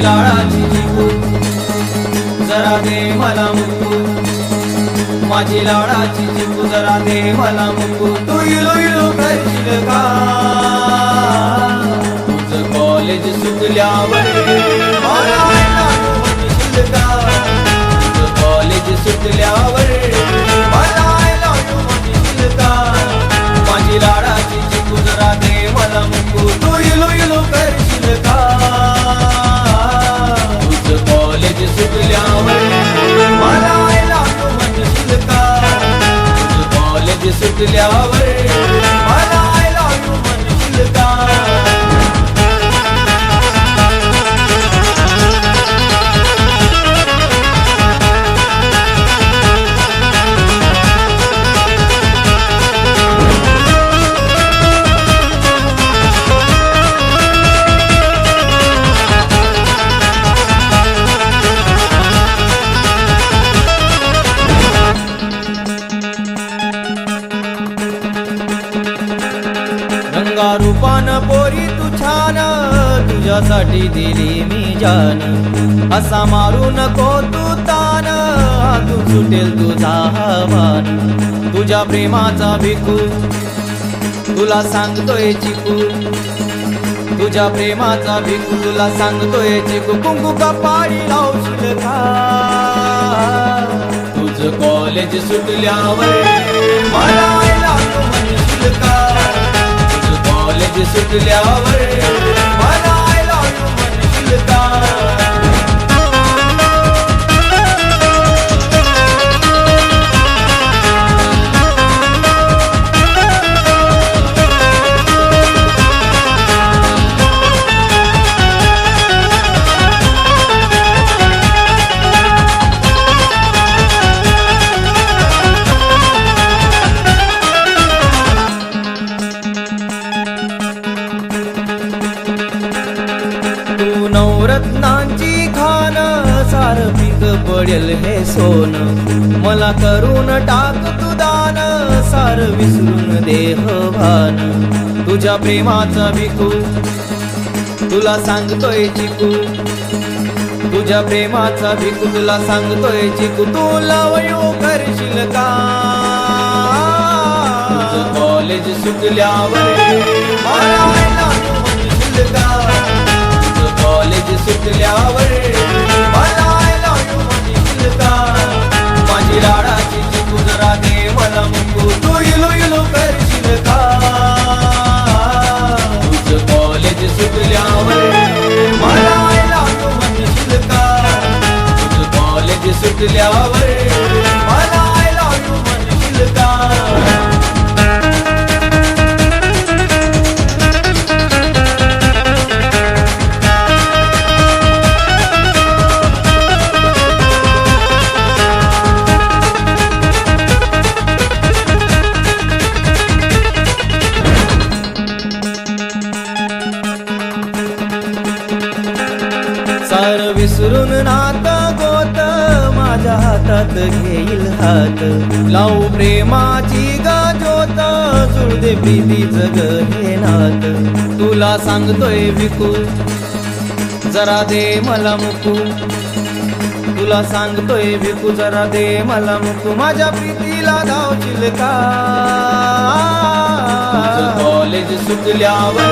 माझी लाडाची चिकू जरा दे मला मुकू, माझी लाडाची चिकू जरा दे मला मुकू. तू इलो इलो करशील का तुझं कॉलेज सुटल्यावर मला म्हणशील का, तुझं कॉलेज सुटल्यावर मला म्हणशील का. माझी लाडाची चिकू जरा दे मला मुकू, तू इलो इलो करशील का तुझं कॉलेज सुटल्यावर मला म्हणशील का, तुझं कॉलेज सुटल्यावर मला म्हणशील का. रूपान पोरी तू छान, तुझ्यासाठी दिली मी जान. असा मारू नको तू तान, तू सुटेल तुझा हवान. तुझ्या प्रेमाचा भिकू तुला सांगतोय चिकू, तुझ्या प्रेमाचा भिकू तुला सांगतोय चिकू. कुंकू कपाळी लावशील का तुझं कॉलेज सुटल्यावर मला म्हणशील का, कॉलेज सुटल्यावर मला म्हणशील का. नवरत्नांची खान सार पीक पडेल हे सोन. मला करून टाक तू दान, सार विसरून देह भान. तुझ्या प्रेमाचा भिकू तुला सांगतोय चिकू, तुझ्या प्रेमाचा भिकू तुला सांगतोय चिकू. तू लवयो करशील का तुझं कॉलेज सुटल्यावर मला म्हणशील का, कॉलेज सुटल्यावर मला म्हणशील का. माझी लाडाची चिकू जरा दे मला मुकू, तू इलो इलो करशील का तुझं कॉलेज सुटल्यावर मला म्हणशील का, तुझं कॉलेज सुटल्यावर मला म्हणशील का. सार विसरून नात गोत माझ्या हातात घेईल हात. लावू प्रेमाची गाजोत जुळ दे प्रीतीचं ग हे नात. तुला सांगतोय भिकू जरा दे मला मुकू, तुला सांगतोय भिकू जरा दे मला मुकू. माझ्या प्रीतीला धावशील का कॉलेज सुटल्यावर